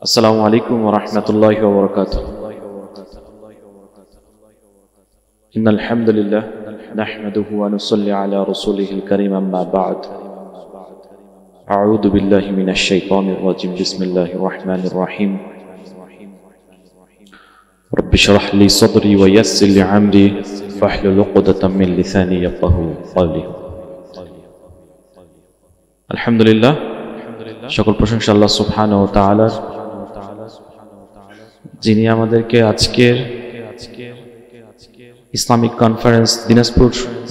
আসসালামু আলাইকুম ওয়া রাহমাতুল্লাহি ওয়া বারাকাতুহু। ইন্নাল হামদুলিল্লাহ নাহমাদুহু ওয়া নুসাল্লি আলা রাসূলিহিল কারীম, আম্মা বা'দ। আউযু বিল্লাহি মিনাশ শাইতানির রাজীম। বিসমিল্লাহির রাহমানির রাহিম। রব্বি ইশরাহ লি সাদরি ওয়া ইয়াসসির লি আমরি ওয়াহলুল উকদাতাম মিন লিসানি ইয়াফকাহু কওলি। আলহামদুলিল্লাহ, সকল প্রশংসা আল্লাহ সুবহানাহু ওয়া তাআলার, যিনি আমাদেরকে আজকের ইসলামিক কনফারেন্স, দিনাজপুর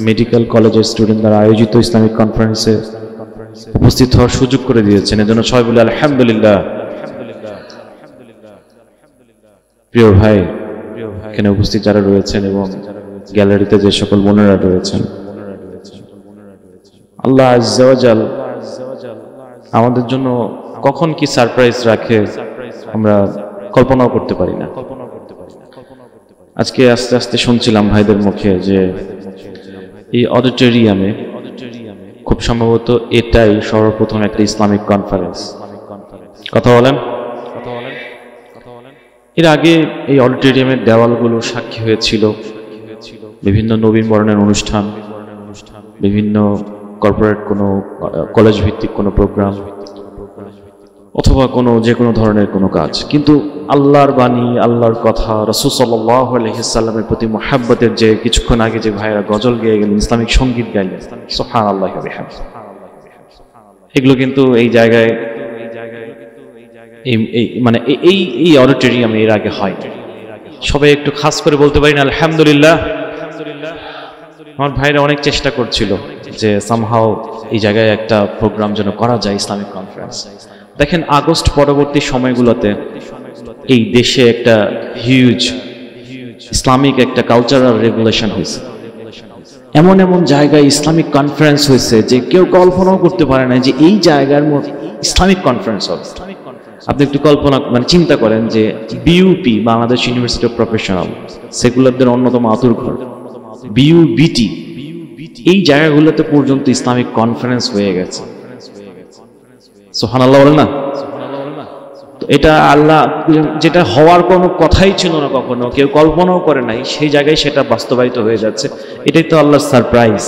মেডিকেল কলেজের স্টুডেন্ট দ্বারা আয়োজিত ইসলামিক কনফারেন্সে উপস্থিত হওয়ার সুযোগ করে দিয়েছেন। এজন্য সবাই বলে আলহামদুলিল্লাহ। প্রিয় ভাই, এখানে উপস্থিত যারা রয়েছেন এবং গ্যালারিতে যে সকল বোনেরা রয়েছেন, আল্লাহ আজ্জা ওয়া জাল আমাদের জন্য কখন কি সারপ্রাইজ রাখে আমরা কল্পনাও করতে পারি না। আজকে আস্তে আস্তে শুনছিলাম ভাইদের মুখে যে এই অডিটোরিয়ামে খুব সম্ভবত এটাই সর্বপ্রথম একটা ইসলামিক কনফারেন্স। কথা বলেন। এর আগে এই অডিটোরিয়ামের দেওয়ালগুলো সাক্ষী হয়েছিল বিভিন্ন নবীন বরণের অনুষ্ঠান, বিভিন্ন কর্পোরেট কোনো কলেজ ভিত্তিক কোনো প্রোগ্রাম অথবা যে কোনো ধরনের কোনো কাজ। কিন্তু আল্লাহর বাণী, আল্লাহর কথা, রাসূল সাল্লাল্লাহু আলাইহি সাল্লামের প্রতি মুহাব্বতের যে কিছুক্ষণ আগে যে ভাইরা গজল গেয়ে গেলেন, ইসলামিক সঙ্গীত গাইলেন, সুবহানাল্লাহি ওয়া বিহামদিহি, এগুলো কিন্তু এই জায়গায় মানে এই অডিটোরিয়ামে এর আগে হয়। সবাই একটু খাস করে বলতে পারি না আলহামদুলিল্লাহ। আমার ভাইরা অনেক চেষ্টা করছিল যে সামহাও এই জায়গায় একটা প্রোগ্রাম যেন করা যায়, ইসলামিক কনফারেন্স। দেখেন, আগস্ট পরবর্তী সময়গুলোতে এই দেশে একটা হিউজ ইসলামিক একটা কালচারাল রেভলিউশন হয়েছে। এমন এমন জায়গায় ইসলামিক কনফারেন্স হয়েছে যে কেউ কল্পনাও করতে পারে না যে এই জায়গার মধ্যে ইসলামিক কনফারেন্স হবে। আপনি একটু চিন্তা করেন যে BUP, Bangladesh university of professional সেকুলারদের অন্যতম আতুরঘর, বিইউবিটি, এই জায়গাগুলোতে পর্যন্ত ইসলামিক কনফারেন্স হয়ে গেছে। সুবহানাল্লাহ বলেন না? তো এটা আল্লাহ, যেটা হওয়ার কোনো কথাই ছিল না, কখনো কেউ কল্পনাও করে নাই, সেই জায়গায় সেটা বাস্তবায়িত হয়ে যাচ্ছে। এটাই তো আল্লাহর সারপ্রাইজ।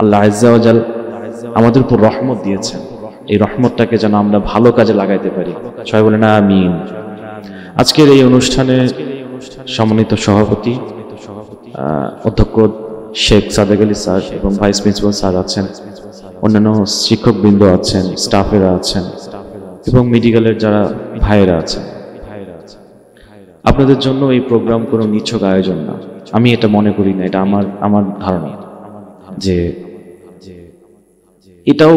আল্লাহ আজ্জা ওয়া জাল আমাদের উপর রহমত দিয়েছেন, এই রহমতটাকে যেন আমরা ভালো কাজে লাগাইতে পারি। সবাই বলেন আমিন। আজকের এই অনুষ্ঠানে সম্মানিত সভাপতি অধ্যক্ষ শেখ সাদেক আলী স্যার এবং ভাইস প্রিন্সিপাল স্যার আছেন, অন্যান্য শিক্ষকবৃন্দ আছেন, স্টাফেরা আছেন এবং মেডিকেলের যারা ভাইয়েরা আছেন। আপনাদের জন্য এই প্রোগ্রাম কোনো নিছক আয়োজন না, আমি এটা মনে করি না। এটা আমার ধারণা যে এটাও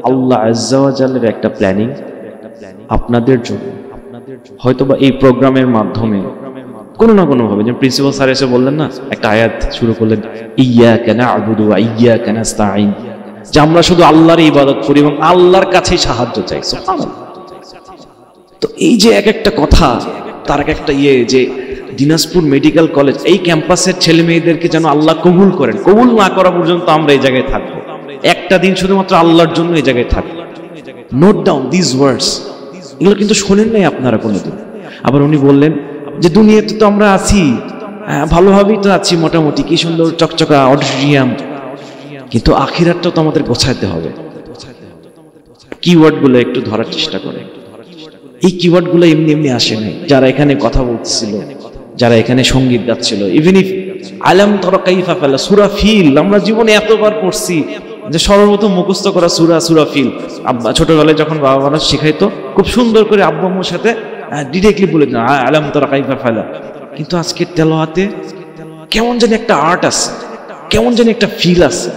আল্লাহ আজ্জা ওয়া জালের একটা প্ল্যানিং আপনাদের জন্য। হয়তোবা এই প্রোগ্রামের মাধ্যমে কোনো না কোনো ভাবে, যেমন প্রিন্সিপাল স্যার এসে বললেন না, একটা আয়াত শুরু করলেন, ইয়্যাকা না'বুদু ওয়া ইয়্যাকা নাস্তাঈন, যে আমরা শুধু আল্লাহর ইবাদত করি এবং আল্লাহর কাছেই সাহায্য চাই। সুবহানাল্লাহ। তো এই যে এক একটা কথা, তার এক একটা যে দিনাজপুর মেডিকেল কলেজ, এই ক্যাম্পাসের ছেলে মেয়েদেরকে যেন আল্লাহ কবুল করেন। কবুল না করা পর্যন্ত আমরা এই জায়গায় থাকবো, একটা দিন শুধুমাত্র আল্লাহর জন্য এই জায়গায় থাকবো। Note down this words. এগুলো কিন্তু শোনেন নাই আপনারা কোনোদিন। আবার উনি বললেন যে দুনিয়াতে তো আমরা আছি, ভালোভাবেই তো আছি মোটামুটি, কি সুন্দর চকচকা অডিটোরিয়াম, কিন্তু আখিরাতটা তো আমাদের গোছাইতে হবে। কিওয়ার্ডগুলো একটু ধরার চেষ্টা করে। এই কিওয়ার্ডগুলো এমনি এমনি আসে নাই। যারা এখানে কথা বলছিল, যারা এখানে সঙ্গীত গাচ্ছিল, ইভেন ইফ আলাম তারা কাইফা ফালা, সূরা ফিল আমরা জীবনে এতবার পড়ছি যে সর্বপ্রথম মুখস্থ করা সূরা ফিল। ছোটবেলায় যখন বাবা মারা শিখাইতো, খুব সুন্দর করে আব্বু আম্মুর সাথে ডিরেক্টলি বলে দিন আলাম তারা কাইফা ফালা। কিন্তু আজকে তেলাওয়াতে কেমন জানি একটা আর্ট আছে, কেমন জানি একটা ফিল আছে,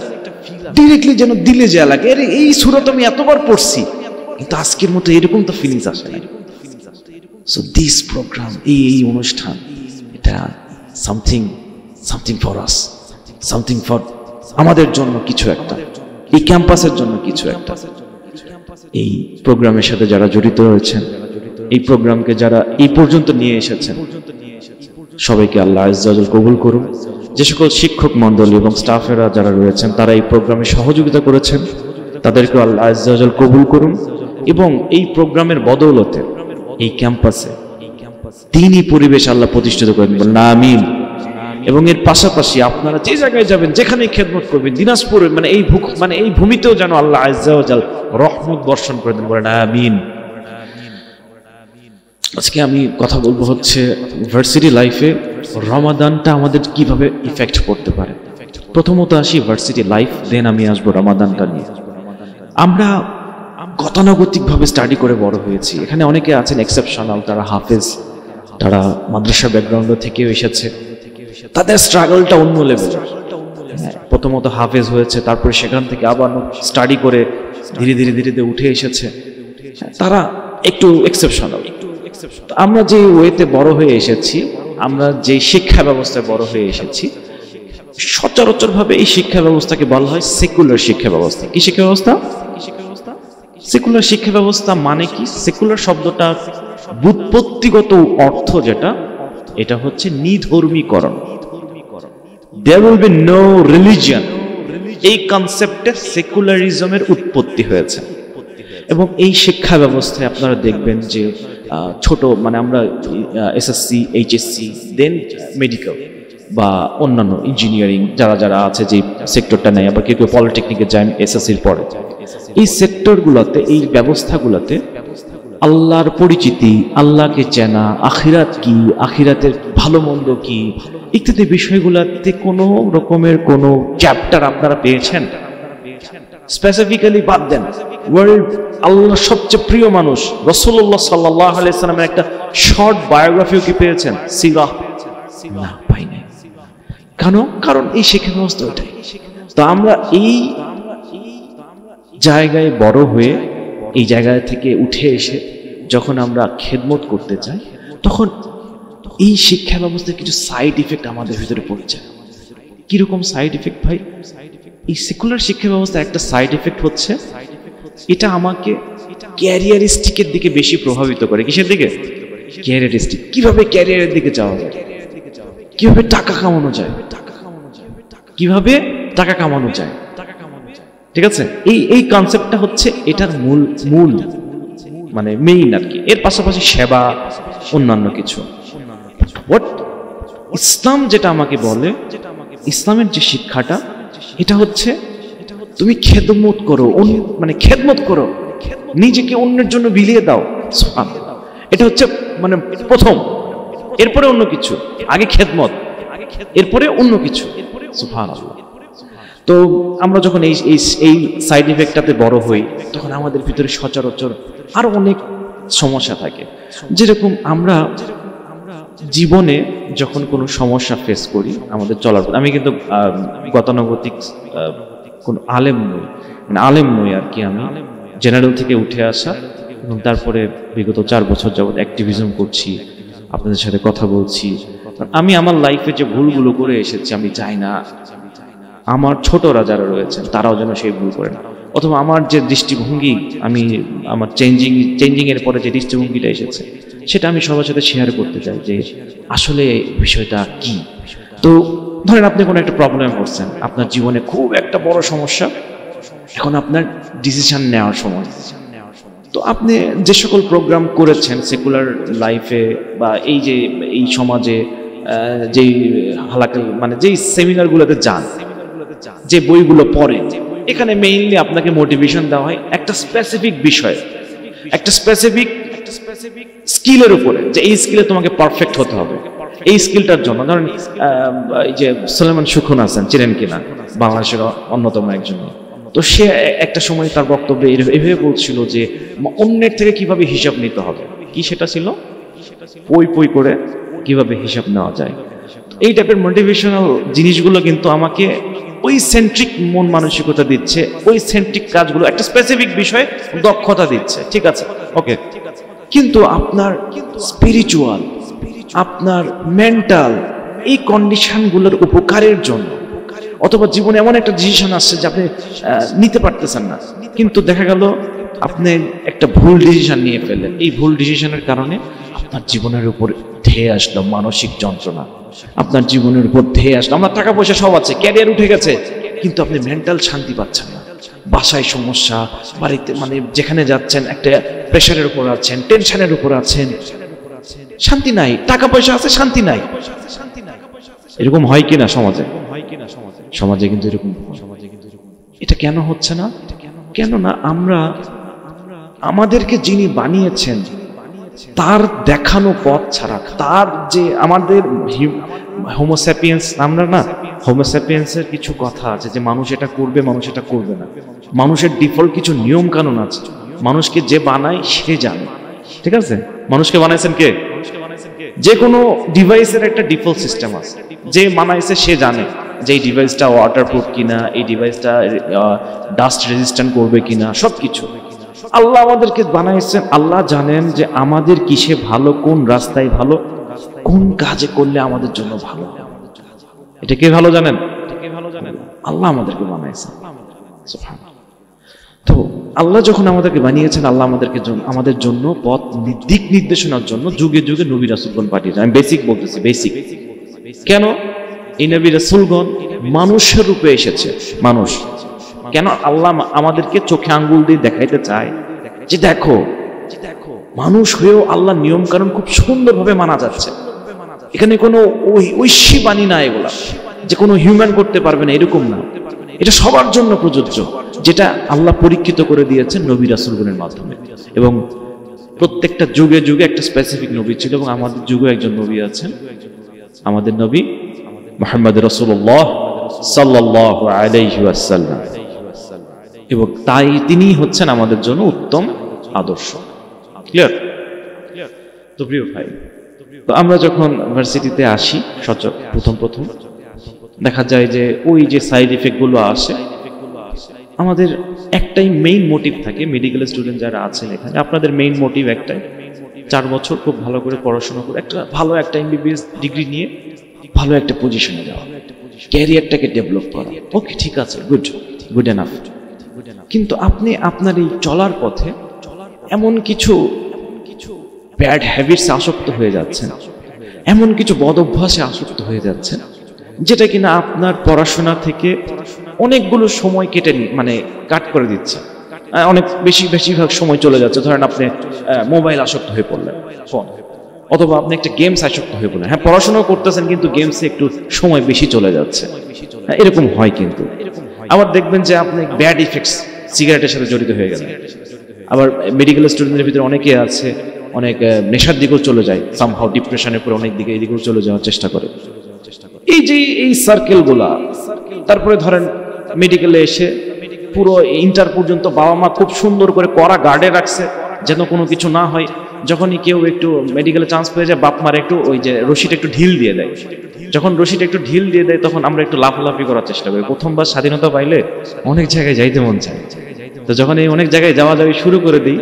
ডিরেক্টলি যেন দিলে যা লাগে, আরে এই সূরা তো আমি এতবার পড়ছি, কিন্তু আজকের মতো এরকম তো ফিলিংস আসে না। সো দিস প্রোগ্রাম, এই অনুষ্ঠান, এটা something for us, something for আমাদের জন্য কিছু একটা, এই ক্যাম্পাসের জন্য কিছু একটা। এই প্রোগ্রামের সাথে যারা জড়িত রয়েছেন, এই প্রোগ্রামকে যারা এই পর্যন্ত নিয়ে এসেছেন, সবাইকে আল্লাহ আজ্জা ওয়া জাল কবুল করুন। যে সকল শিক্ষক মণ্ডলী এবং স্টাফেরা যারা রয়েছেন, তারা এই প্রোগ্রামে সহযোগিতা করেছেন, তাদেরকে আল্লাহ আজ্জা ওয়া জাল কবুল করুন এবং এই প্রোগ্রামের বদৌলতে এই ক্যাম্পাসে দিনই পরিবেশ আল্লাহ প্রতিষ্ঠিত করেন, বলেন আমিন। এবং এর পাশাপাশি আপনারা যে জায়গায় যাবেন, যেখানে খেদমত করবেন, দিনাজপুরে এই ভূমিতেও যেন আল্লাহ আজ্জা ওয়া জাল রহমত বর্ষণ করে দেন, বলেন আমিন। আজকে আমি কথা বলবো হচ্ছে ভার্সিটি লাইফে রমাদানটা আমাদের কিভাবে ইফেক্ট করতে পারে। প্রথমত আসি ভার্সিটি লাইফ, দেন আমি আসবো রমাদানটা নিয়ে। আমরা গতানুগতিকভাবে স্টাডি করে বড় হয়েছি। এখানে অনেকে আছেন এক্সেপশনাল, তারা হাফেজ, তারা মাদ্রাসা ব্যাকগ্রাউন্ড থেকেও এসেছে, তাদের স্ট্রাগলটা অন্য লেভেল। প্রথমত হাফেজ হয়েছে, তারপরে সেখান থেকে আবার স্টাডি করে ধীরে ধীরে ধীরে ধীরে উঠে এসেছে, তারা একটু এক্সেপশনাল। আমরা যে ওয়েতে বড় হয়ে এসেছি, আমরা যে শিক্ষা ব্যবস্থায় বড় হয়ে এসেছি, সচরাচর ভাবে এই শিক্ষা ব্যবস্থাকে বলা হয় সেকুলার শিক্ষা ব্যবস্থা। কি শিক্ষা ব্যবস্থা? সেকুলার শিক্ষা ব্যবস্থা মানে কি? সেকুলার শব্দটা ব্যুৎপত্তিগত অর্থ যেটা, এটা হচ্ছে নিধর্মীকরণ। There will be no religion, এই কনসেপ্টে সেকুলারিজমের উৎপত্তি হয়েছে। এবং এই শিক্ষা ব্যবস্থায় আপনারা দেখবেন যে ছোট আমরা এসএসসি, এইচএসসি, দেন মেডিকেল বা অন্যান্য ইঞ্জিনিয়ারিং যারা যারা আছে, যে সেক্টরটা নেয়, আবার কেউ কেউ পলিটেকনিকে যায় এসএসসির পরে, এই সেক্টরগুলোতে, এই ব্যবস্থাগুলোতে আল্লাহর পরিচিতি, আল্লাহকে চেনা, আখিরাত কি, আখিরাতের ভালো মন্দ কি ইত্যাদি বিষয়গুলোতে কোনো রকমের কোনো চ্যাপ্টার আপনারা পেয়েছেন? স্পেসিফিক্যালি বাদ দেন, ওয়ার্ল্ড আল্লাহর সবচেয়ে প্রিয় মানুষ রাসূলুল্লাহ সাল্লাল্লাহু আলাইহি সাল্লামের একটা শর্ট বায়োগ্রাফিও কি পেয়েছেন? সিরাহ? না, পাই নাই। কারণ এই শিক্ষা ব্যবস্থা ওটাই। তো আমরা এই জায়গায় বড় হয়ে, এই জায়গা থেকে উঠে এসে যখন আমরা খেদমত করতে চাই, তখন এই শিক্ষা ব্যবস্থার কিছু সাইড ইফেক্ট আমাদের ভিতরে পড়ে যায়। কিরকম সাইড ইফেক্ট ভাই? এই সেকুলার শিক্ষা ব্যবস্থা একটা সাইড ইফেক্ট হচ্ছে, এটা আমাকে ক্যারিয়ারিস্টিকের দিকে বেশি প্রভাবিত করে। কিসের দিকে? ক্যারিয়ারিস্টিক। কিভাবে ক্যারিয়ারের দিকে যাওয়া যায়, কিভাবে টাকা কামানো যায়, কিভাবে টাকা কামানো যায়, ঠিক আছে? এই কনসেপ্টটা হচ্ছে এটার মূল মেইন আর কি। এর পাশাপাশি সেবা, অন্যান্য কিছু। ইসলাম যেটা আমাকে বলে, ইসলামের যে শিক্ষাটা, এটা হচ্ছে তুমি খেদমত করো, খেদমত করো, নিজেকে অন্যের জন্য বিলিয়ে দাও। এটা হচ্ছে প্রথম, এরপরে অন্য কিছু। আগে খেদমত, এরপরে অন্য কিছু। সুবহানাল্লাহ। তো আমরা যখন এই সাইড ইফেক্টটাতে বড় হই, তখন আমাদের ভিতরে সচরাচর আরো অনেক সমস্যা থাকে। যেরকম আমরা জীবনে যখন কোনো সমস্যা ফেস করি আমাদের চলার পর, আমি কিন্তু গতানুগতিক কোন আলেম নই আর কি। আমি জেনারেল থেকে উঠে আসা, এবং তারপরে বিগত 4 বছর যাবত অ্যাক্টিভিজম করছি, আপনাদের সাথে কথা বলছি। আমি আমার লাইফে যে ভুলগুলো করে এসেছি, আমি চাই না আমার ছোটরা যারা রয়েছেন তারাও যেন সেই ভুল করে না। অথবা আমার যে দৃষ্টিভঙ্গি, আমার চেঞ্জিং এর পরে যে দৃষ্টিভঙ্গিটা এসেছে, সেটা আমি সবার সাথে শেয়ার করতে চাই যে আসলে বিষয়টা কি। তো ধরেন আপনি কোনো একটা প্রবলেম করছেন, আপনার জীবনে খুব একটা বড় সমস্যা, এখন আপনার ডিসিশন নেওয়ার সময়। তো আপনি যে সকল প্রোগ্রাম করেছেন সেকুলার লাইফে বা এই সমাজে, যেই হালাকা যেই সেমিনারগুলোতে যান, যে বইগুলো পড়েন, এখানে মেইনলি আপনাকে মোটিভেশন দেওয়া হয় একটা স্পেসিফিক বিষয়, একটা স্পেসিফিক স্কিলের উপরে, যে এই স্কিলে তোমাকে পারফেক্ট হতে হবে। এই স্কিলটার জন্য ধরেন এই যে সুলাইমান সুখন আছেন, চিনেন কিনা, বাংলাদেশের অন্যতম একজন। তো সে একটা সময় তার বক্তব্যে এভাবে বলছিল যে অন্যের থেকে কিভাবে হিসাব নিতে হবে। কি সেটা ছিল? পই করে কিভাবে হিসাব নেওয়া যায়। এই টাইপের মোটিভেশনাল জিনিসগুলো কিন্তু আমাকে ওই সেন্ট্রিক মন মানসিকতা দিচ্ছে, ওই সেন্ট্রিক কাজগুলো, একটা স্পেসিফিক বিষয়ে দক্ষতা দিচ্ছে, ঠিক আছে, ওকে। কিন্তু আপনার স্পিরিচুয়াল, আপনার মেন্টাল এই কন্ডিশনগুলোর উপকারের জন্য, অথবা জীবনে এমন একটা ডিসিশন আসছে যে আপনি নিতে পারতেছেন না, কিন্তু দেখা গেল আপনি একটা ভুল ডিসিশন নিয়ে ফেললেন। এই ভুল ডিসিশনের কারণে আপনার জীবনের উপর ধেয়ে আসলো মানসিক যন্ত্রণা, আপনার জীবনের উপর ধেয়ে আসলো। আমার টাকা পয়সা সব আছে, ক্যারিয়ার উঠে গেছে, কিন্তু আপনি মেন্টাল শান্তি পাচ্ছেন না। বাসায় সমস্যা, বাড়িতে মানে যেখানে যাচ্ছেন একটা প্রেশারের উপর আছেন, টেনশনের উপর আছেন, শান্তি নাই, টাকা পয়সা আছে শান্তি নাই। এরকম হয় কিনা সমাজে? সমাজে কিন্তু এরকম। এটা কেন হচ্ছে না? কেন না আমরা আমাদেরকে যিনি বানিয়েছেন তার দেখানো পথ ছাড়া, তার যে আমাদের হোমোস্যাপিয়েন্স, আমরা না হোমোস্যাপিয়েন্সের কিছু কথা আছে যে মানুষ এটা করবে, মানুষ এটা করবে না, মানুষের ডিফল্ট কিছু নিয়ম কানুন আছে, মানুষকে যে বানায় সে জানে। ঠিক আছে, মানুষকে বানাইছেন কে? যে কোনো ডিভাইসের একটা ডিফল্ট সিস্টেম আছে, যে বানাইছে সে জানে যে এই ডিভাইসটা ওয়াটারপ্রুফ কিনা, এই ডিভাইসটা ডাস্ট রেজিস্ট্যান্ট করবে কিনা, সবকিছু আল্লাহ আমাদেরকে বানাইছেন। আল্লাহ জানেন যে আমাদের কিসে ভালো, কোন রাস্তায় ভালো, কোন কাজে করলে আমাদের জন্য ভালো। এটা কে ভালো জানেন? আল্লাহ আমাদেরকে বানাইছেন। তো আল্লাহ যখন আমাদেরকে বানিয়েছেন, আল্লাহ আমাদের জন্য পথ দিক নির্দেশনার জন্য যুগে যুগে নবী রাসূলগণ পাঠিয়েছেন। আমি বেসিক বলতেছি, বেসিক। কেন এই নবী রাসূলগণ মানুষের রূপে এসেছে? মানুষ কেন? আল্লাহ আমাদেরকে চোখে আঙ্গুল দিয়ে দেখাইতে চায় যে দেখো, মানুষ হয়েও আল্লাহ নিয়ম কানুন খুব সুন্দরভাবে মানা যাচ্ছে। এখানে কোনো ঐশী বাণী না, এগুলা যে কোনো হিউম্যান করতে পারবে না এরকম না। এটা সবার জন্য প্রযোজ্য, যেটা আল্লাহ পরীক্ষিত করে দিয়েছেন নবী রাসূলগণের মাধ্যমে। এবং প্রত্যেকটা যুগে যুগে একটা স্পেসিফিক নবী ছিল, এবং আমাদের যুগে একজন নবী আছেন, আমাদের নবী মুহাম্মদ রাসূলুল্লাহ সাল্লাল্লাহু আলাইহি ওয়াসাল্লাম। এবং তাই তিনি হচ্ছেন আমাদের জন্য উত্তম আদর্শ। ক্লিয়ার? তো প্রিয় ভাই, তো আমরা যখন ভার্সিটিতে আসি প্রথম দেখা যায় যে ওই যে সাইড ইফেক্ট গুলো আসে, আমাদের একটাই মেইন মোটিভ থাকে। মেডিকেল স্টুডেন্ট যারা আছেন এখানে, আপনাদের মেইন মোটিভ একটাই, 4 বছর খুব ভালো করে পড়াশোনা করে একটা ভালো একটা এমবিবিএস ডিগ্রি নিয়ে ভালো একটা পজিশনে যাওয়া, ক্যারিয়ারটাকে ডেভেলপ করা। ওকে, ঠিক আছে, গুড এনাফ। কিন্তু আপনি আপনার এই চলার পথে এমন কিছু ব্যাড হ্যাবিটসে আসক্ত হয়ে যাচ্ছেন, এমন কিছু বদ অভ্যাসে আসক্ত হয়ে যাচ্ছেন, যেটা কিনা আপনার পড়াশোনা থেকে অনেকগুলো সময় কেটে কাট করে দিচ্ছে। অনেক বেশিরভাগ সময় চলে যাচ্ছে। ধরেন আপনি মোবাইল আসক্ত হয়ে পড়লেন, ফোন, অথবা আপনি একটা গেমস আসক্ত হয়ে পড়লেন। হ্যাঁ, পড়াশোনাও করতেছেন কিন্তু গেমসে একটু সময় বেশি চলে যাচ্ছে। এরকম হয়। কিন্তু আবার দেখবেন যে আপনি ব্যাড ইফেক্টস সিগারেটের সাথে জড়িত হয়ে গেলেন। আবার মেডিকেল স্টুডেন্টদের ভিতরে অনেকে আছে অনেক নেশার দিকেও চলে যায়, সামহাউ ডিপ্রেশনের পরে অনেক দিকে এই দিকেও চলে যাওয়ার চেষ্টা করে। এই যে এই সার্কেলগুলা, তারপরে ধরেন মেডিকেলে এসে পুরো ইন্টার পর্যন্ত বাবা মা খুব সুন্দর করে কড়া গার্ডে রাখছে যেন কোনো কিছু না হয়। যখনই কেউ একটু মেডিকেলে চান্স পেয়ে যায়, বাপ মার একটু ওই যে রশিটা একটু ঢিল দিয়ে দেয়। যখন রশিটা একটু ঢিল দিয়ে দেয়, তখন আমরা একটু লাফালাফি করার চেষ্টা করি। প্রথমবার স্বাধীনতা পাইলে অনেক জায়গায় যাইতে মন চায়। তো যখন এই অনেক জায়গায় যাওয়া শুরু করে দিই,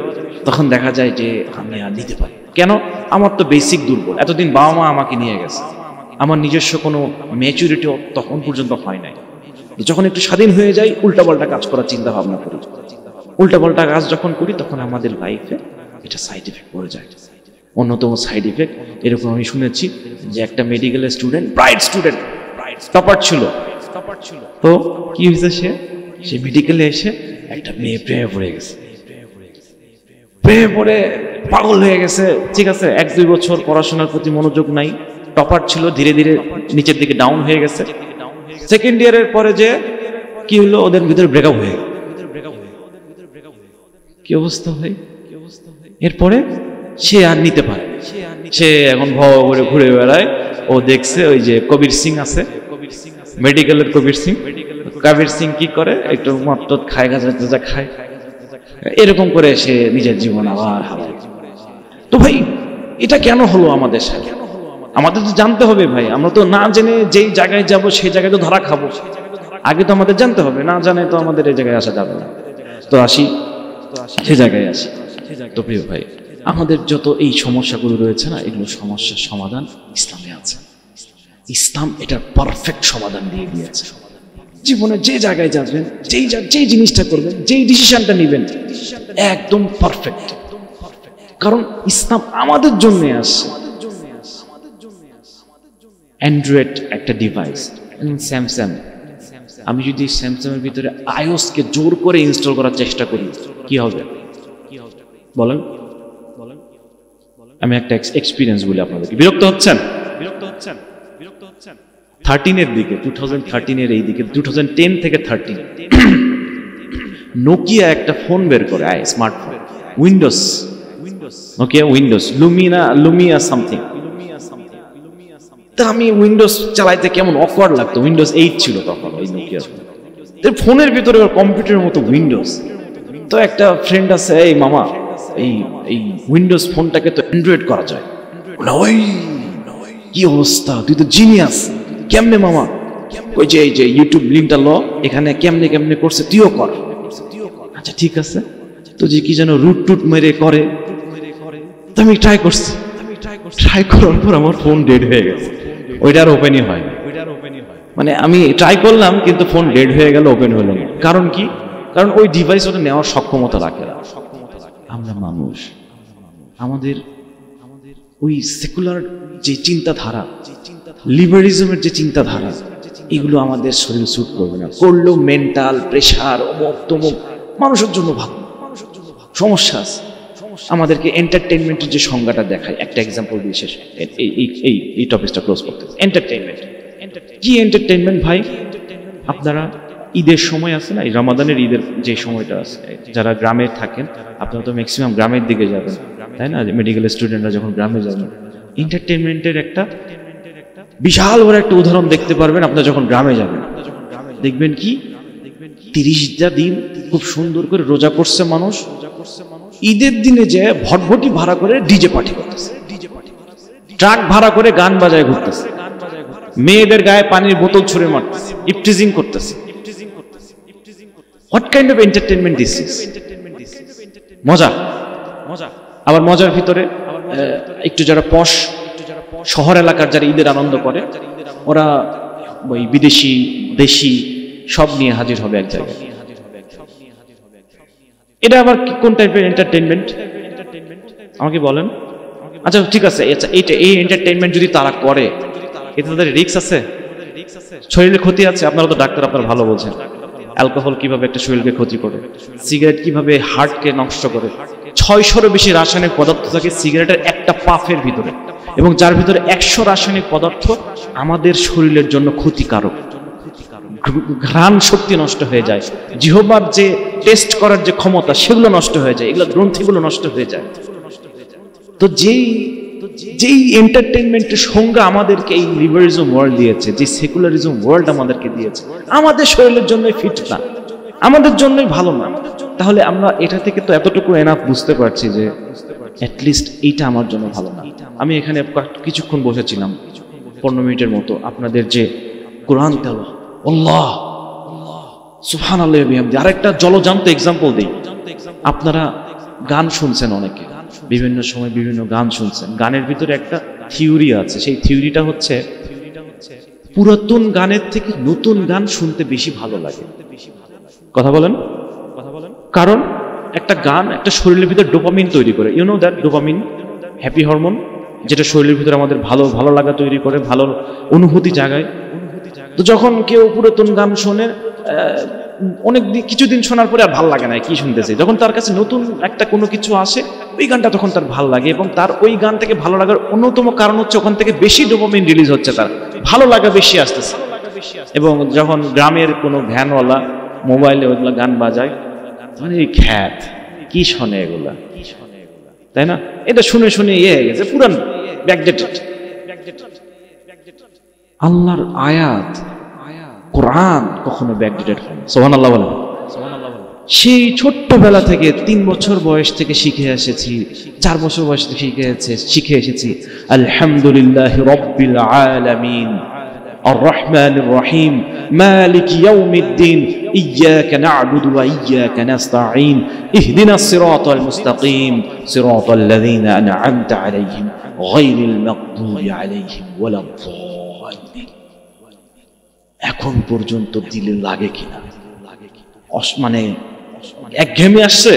তখন দেখা যায় যে আমি আর নিতে পারি। কেন? আমার তো বেসিক দুর্বল। এতদিন বাবা মা আমাকে নিয়ে গেছে, আমার নিজস্ব কোনো ম্যাচুরিটি তখন পর্যন্ত হয় নাই। যখন একটু স্বাধীন হয়ে যাই, উল্টাপাল্টা কাজ করার চিন্তা ভাবনা করি। উল্টাপাল্টা কাজ যখন করি, তখন আমাদের লাইফে এটা সাইড ইফেক্ট পড়ে যায়। অন্যতম সাইড ইফেক্ট এরকম আমি শুনেছি যে একটা medical student, bright student, topper ছিল। তো কি হয়েছে, সে মেডিকেলে এসে একটা মেয়ে প্রেমে পড়ে গেছে। প্রেমে পড়ে পাগল হয়ে গেছে। ঠিক আছে, 1-2 বছর পড়াশোনার প্রতি মনোযোগ নাই, টপার ছিল, ধীরে ধীরে নিচের দিকে ডাউন হয়ে গেছে। সেকেন্ড ইয়ারের পরে যে কি হলো, ওদের ভিতরে ব্রেকআপ হয়ে গেল। কি অবস্থা হয়? এরপরে সে আর নিতে পারে, সে এখন ভয় করে ঘুরে বেড়ায়। ও দেখছে ওই যে কবির সিং আছে, মেডিকেলের কবির সিং কি করে, একটু মদ টদ খায়, গাঁজা খায়, এরকম করে সে নিজের জীবন আবার হারায়। তো ভাই, এটা কেন হলো আমাদের সাথে? আমাদের তো জানতে হবে ভাই। আমরা তো না জেনে যেই জায়গায় যাব সেই জায়গায় তো ধরা খাবো। আগে তো আমাদের জানতে হবে, না জানে তো আমাদের এই জায়গায় আসা যাবে না। তো আসি, সে জায়গায় আসি। তো প্রিয় ভাই, আমাদের যত এই সমস্যাগুলো রয়েছে না, এগুলো সমস্যার সমাধান ইসলামে আছে। ইসলাম এটার পারফেক্ট সমাধান দিয়ে দিয়েছে। জীবনে যে জায়গায় যাবেন, যেই জিনিসটা করবেন, যেই ডিসিশনটা নেবেন, একদম পারফেক্ট। কারণ ইসলাম আমাদের জন্য আসছে। অ্যান্ড্রয়েড একটা ডিভাইস, স্যামসাং আমি যদি স্যামসাং এর ভিতরে iOS কে জোর করে ইনস্টল করার চেষ্টা করি, কি হবে বলেন? আমি একটা এক্সপিরিয়েন্স বলি আপনাদেরকে। বিরক্ত হচ্ছেন? 13 এর দিকে, 2013 এর এই দিকে, 2010 থেকে 13 নোকিয়া একটা ফোন বের করে, smartphone, Windows, Nokia Windows, Lumia something. তা আমি উইন্ডোজ চালাইতে কেমন অকওয়ার্ড লাগতো। উইন্ডোজ 8 ছিল তখন ওই নোকিয়া ফোনের ভিতরে, কম্পিউটারের মতো উইন্ডোজ। তো একটা ফ্রেন্ড আছে, এই মামা এই উইন্ডোজ ফোনটাকে তো অ্যান্ড্রয়েড করা যায়। ওই কি অবস্থা, তুই তো জিনিয়াস, কেমনে মামা? ওই যে এই যে ইউটিউব লিঙ্কটা ল, এখানে কেমনে কেমনে করছে তুইও কর। আচ্ছা ঠিক আছে। তো যে কি যেন রুট টুট মেরে করে, তো আমি ট্রাই করছি। ট্রাই করার পর আমার ফোন ডেড হয়ে গেছে, ওইটা আর ওপেনই হয়। মানে আমি ট্রাই করলাম কিন্তু ফোন ডেড হয়ে গেল, ওপেন হলো না। কারণ কি? কারণ ওই ডিভাইস ওটা নেওয়ার সক্ষমতা রাখে না। আমরা মানুষ, আমাদের ওই সেকুলার যে চিন্তাধারা, লিবারিজমের যে চিন্তাধারা, এগুলো আমাদের শরীর স্যুট করবে না। করলেও মেন্টাল প্রেশার, অমুক তমুক, মানুষের জন্য ভালো সমস্যা আছে। আমাদেরকে এন্টারটেইনমেন্টের যে সংজ্ঞাটা দেখায়, একটা এক্সাম্পল দিয়ে শেষ এই টপিকটা ক্লোজ করতে। এন্টারটেইনমেন্ট কি? এন্টারটেইনমেন্ট ভাই, আপনারা ঈদের সময় আছে না, এই রমাদানের ঈদের যে সময়টা আছে, যারা গ্রামে থাকেন, আপনারা তো ম্যাক্সিমাম গ্রামের দিকে যাবেন, তাই না? মেডিকেল স্টুডেন্টরা যখন গ্রামে যাবেন, এন্টারটেইনমেন্টের একটা বিশাল বড় একটা উদাহরণ দেখতে পারবেন আপনারা যখন গ্রামে যাবেন। দেখবেন কি 30টা দিন খুব সুন্দর করে রোজা করছে মানুষ, ঈদের দিনে যে ভটভটি ভাড়া করে ডিজে পার্টি করতেছে, ট্রাক ভাড়া করে গান বাজায় ঘুরতেছে, মেয়েদের গায়ে পানির বোতল ছুঁড়ে মারতেছে, ইফটিজিং করতেছে। What kind of entertainment this is? মজা। আবার মজার ভিতরে একটু যারা পশ শহর এলাকার যারা ঈদের আনন্দ করে, ওরা ওই বিদেশি দেশি সব নিয়ে হাজির হবে এক জায়গায়। এটা আবার কোন টাইপের এন্টারটেইনমেন্ট আমাকে বলেন? আচ্ছা ঠিক আছে, এই এন্টারটেইনমেন্ট যদি তারা করে, এতে তাদের রিস্ক আছে, শরীরের ক্ষতি আছে। আপনারা তো ডাক্তার, আপনারা ভালো বলছেন। অ্যালকোহল কিভাবে একটা শরীরকে ক্ষতি করে, সিগারেট কিভাবে হার্টকে নষ্ট করে। 600-এরও বেশি রাসায়নিক পদার্থ থাকে সিগারেটের একটা পাফের ভিতরে, এবং যার ভিতরে 100 রাসায়নিক পদার্থ আমাদের শরীরের জন্য ক্ষতিকারক। ঘ্রাণ শক্তি নষ্ট হয়ে যায়, জিহ্বার যে টেস্ট করার যে ক্ষমতা সেগুলো নষ্ট হয়ে যায়, এগুলো গ্রন্থিগুলো নষ্ট হয়ে যায়। তো যেই এন্টারটেইনমেন্টের সংজ্ঞা আমাদেরকে এই লিবারিজম ওয়ার্ল্ড দিয়েছে, যে সেকুলারিজম ওয়ার্ল্ড আমাদেরকে দিয়েছে, আমাদের শরীরের জন্য ফিট না, আমাদের জন্যই ভালো না। তাহলে আমরা এটা থেকে তো এতটুকু এনাফ বুঝতে পারছি যে অ্যাটলিস্ট এইটা আমার জন্য ভালো না। আমি এখানে কিছুক্ষণ বসেছিলাম, 15 মিনিটের মতো, আপনাদের যে কোরআন তেলাওয়াত, আল্লাহ সুবহানাল্লাহ বিহামদি। আরেকটা জলজান্ত এক্সাম্পল দেই। আপনারা গান শুনছেন, অনেকে বিভিন্ন সময় বিভিন্ন গান শুনছেন। গানের ভিতরে একটা থিওরি আছে, সেই থিওরিটা হচ্ছে পুরাতন গানের থেকে নতুন গান শুনতে বেশি ভালো লাগে। কথা বলেন? কারণ একটা গান একটা শরীরের ভিতরে ডোপামিন তৈরি করে। You know that dopamine, happy hormone, যেটা শরীরের ভিতরে আমাদের ভালো লাগা তৈরি করে, ভালো অনুভূতি জাগায়। তো যখন কেউ পুরাতন গান শোনে, কিছুদিন শোনার পরে আর ভালো লাগে না কি শুনতেছে, যখন তার কাছে নতুন একটা কোনো কিছু আসে, ওই গানটা তখন তার ভালো লাগে। এবং তার ওই গান থেকে ভালো লাগার অন্যতম কারণ হচ্ছে ওখান থেকে বেশি ডোপামিন রিলিজ হচ্ছে, তার ভালো লাগা বেশি আসতেছে। এবং যখন গ্রামের কোনো ভ্যানওয়ালা মোবাইলে ওইগুলা গান বাজায়, মানে খ্যাত কি শোনে এগুলা, তাই না? এটা শুনে শুনে ইয়ে হয়ে গেছে, পুরান ব্যাকডেটেড। আল্লাহর আয়াত কোরআন কখনো ব্যাকডেটেড হয় না। সুবহানাল্লাহ বলেন। সেই ছোট্টবেলা থেকে 3 বছর বয়স থেকে শিখে এসেছি, 4 বছর বয়স থেকে শিখে এসেছি আলহামদুলিল্লাহি রাব্বিল আলামিন আর রহমানির রহিম মালিকি ইয়াউমিদ্দিন ইয়্যাকা না'বুদু ওয়া ইয়্যাকা নাস্তাঈন ইহদিনাস সিরাতাল মুস্তাকিম সিরাতাল লাযীনা আন'আমতা আলাইহিম গায়রিল মাগদুবি আলাইহিম ওয়ালাদ দাল্লিন। এখন পর্যন্ত দিলে লাগে কিনা, মানে একঘেয়েমি আসছে?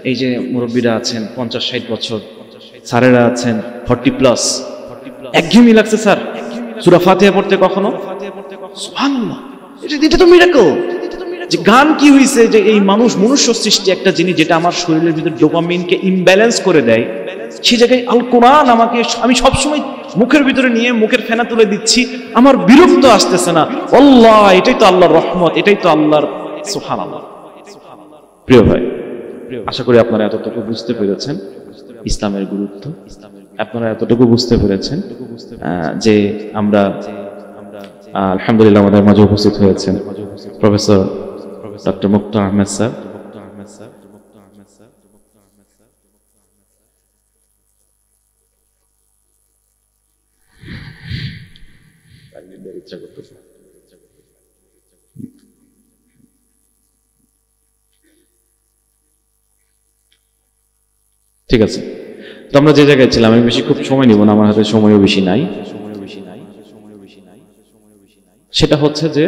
এই যে মুরব্বীরা আছেন 50-60 বছর, স্যারেরা আছেন 40+, একঘেয়েমি লাগছে স্যার সূরা ফাতিহা পড়তে কখনো? সুবহানাল্লাহ, এটা তো মিরাকল। যে গান কি হয়েছে, যে এই মনুষ্য সৃষ্টি একটা জিনিস যেটা আমার শরীরের ভিতরে ডোপামিনকে ইমব্যালেন্স করে দেয়, সেই জায়গায় আল কোরআন আমাকে, আমি সবসময় মুখের ভিতরে নিয়ে মুখের ফেনা তুলে দিচ্ছি, আমার বিরক্ত আসতেছে না। আল্লাহ, এটাই তো আল্লাহর রহমত, এটাই তো আল্লাহর সুবহানাল্লাহ। প্রিয় ভাই, আশা করি আপনারা এতটুকু বুঝতে পেরেছেন ইসলামের গুরুত্ব, আপনারা এতটুকু বুঝতে পেরেছেন যে আমরা আলহামদুলিল্লাহ আমাদের মাঝে উপস্থিত হয়েছেন প্রফেসর ডক্টর মুক্তা আহমেদ স্যার। ঠিক আছে, তো আমরা যে জায়গায় ছিলাম, আমি বেশি খুব সময় নিব না, আমার হাতে সময়ও বেশি নাই। সেটা হচ্ছে যে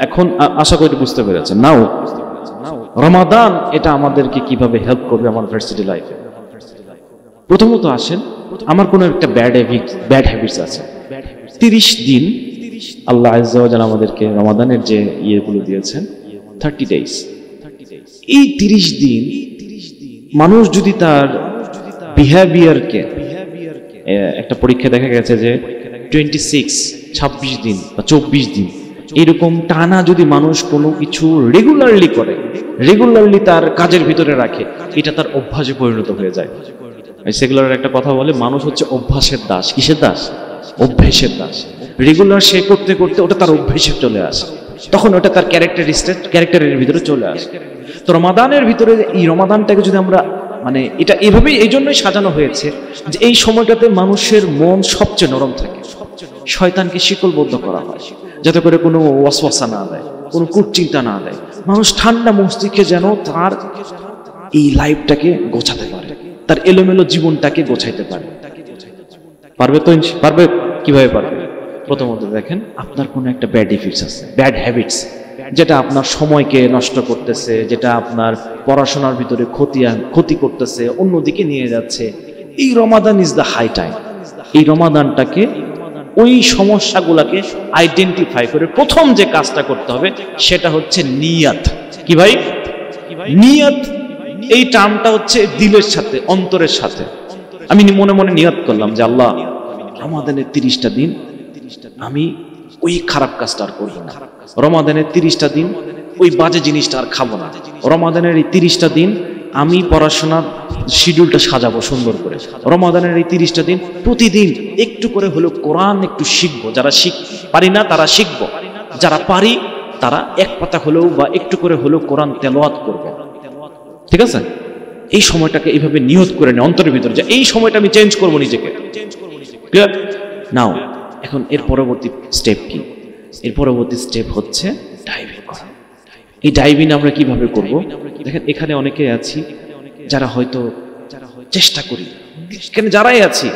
এখন আশা করি বুঝতে পেরেছেন নাও রমাদান এটা আমাদেরকে কিভাবে হেল্প করবে আমার ভার্সিটি লাইফে। প্রথমত আসেন, আমার কোনো একটা ব্যাড হ্যাবিটস আছে। 30 দিন আল্লাহ আজ্জা ওয়া জাল আমাদেরকে রমাদানের যে ইয়েগুলো দিয়েছেন 30 ডেজ, এই 30 দিন মানুষ যদি তার বিহেভিয়ারকে, একটা পরীক্ষা দেখা গেছে যে 26 দিন বা 24 দিন এরকম টানা যদি মানুষ কোনো কিছু রেগুলারলি করে, রেগুলারলি তার কাজের ভিতরে রাখে, এটা তার অভ্যাসে পরিণত হয়ে যায়। সেগুলার একটা কথা বলে, মানুষ হচ্ছে অভ্যাসের দাস। কিসের দাস? অভ্যাসের দাস। রেগুলার সে করতে করতে ওটা তার অভ্যাসে চলে আসে, তখন ওটা তার ক্যারেক্টারের ভিতরে চলে আসে। তো রমাদানের ভিতরে এই রমাদানটাকে যদি আমরা মানে এটা এভাবেই এই জন্যই সাজানো হয়েছে যে এই সময়টাতে মানুষের মন সবচেয়ে নরম থাকে, শয়তানকে শিকলবদ্ধ করা হয় যাতে করে কোনো ওয়াসওয়াসা না দেয়, কোনো কুচিন্তা না দেয়, মানুষ ঠান্ডা মস্তিষ্কে যেন তার এই লাইফটাকে গোছাতে পারে, তার এলোমেলো জীবনটাকে গোছাইতে পারে। পারবে তো? পারবে। কিভাবে পারবে? প্রথমত দেখেন, আপনার কোনো একটা ব্যাড হ্যাবিটস যেটা আপনার সময়কে নষ্ট করতেছে, যেটা আপনার পড়াশোনার ভিতরে ক্ষতি করতেছে, অন্যদিকে নিয়ে যাচ্ছে। এই রমাদান ইজ দ্য হাই টাইম। এই রমাদানটাকে, ওই সমস্যাগুলোকে আইডেন্টিফাই করে প্রথম যে কাজটা করতে হবে সেটা হচ্ছে নিয়াত। কি ভাই? নিয়াত। এই টার্মটা হচ্ছে দিলের সাথে, অন্তরের সাথে। আমি মনে মনে নিয়াত করলাম যে আল্লাহ, রমাদানের 30টা দিন আমি ওই খারাপ কাজটা আর করবো না। রমাদানের 30টা দিন ওই বাজে জিনিসটা আর খাবো না। রমাদানের এই 30টা দিন আমি পড়াশোনার শিডিউলটা সাজাবো সুন্দর করে। রমাদানের এই 30টা দিন প্রতিদিন একটু করে হলেও কোরআন একটু শিখবো। যারা পারি না তারা শিখবো, যারা পারি তারা এক পাতা হলেও বা একটু করে হলেও কোরআন তেলাওয়াত করবে। ঠিক আছে? এই সময়টাকে এইভাবে নিয়ত করে নে অন্তরের ভিতরে, যে এই সময়টা আমি চেঞ্জ করবো নিজেকে। ক্লিয়ার? নাও এখন এর পরবর্তী স্টেপ কি? এর পরবর্তী স্টেপ হচ্ছে ডাইভিং করা। এই ডাইভিং আমরা কিভাবে করব? দেখেন, এখানে অনেকে আছি যারা হয়তো চেষ্টা করি, এখানে যারাই আছি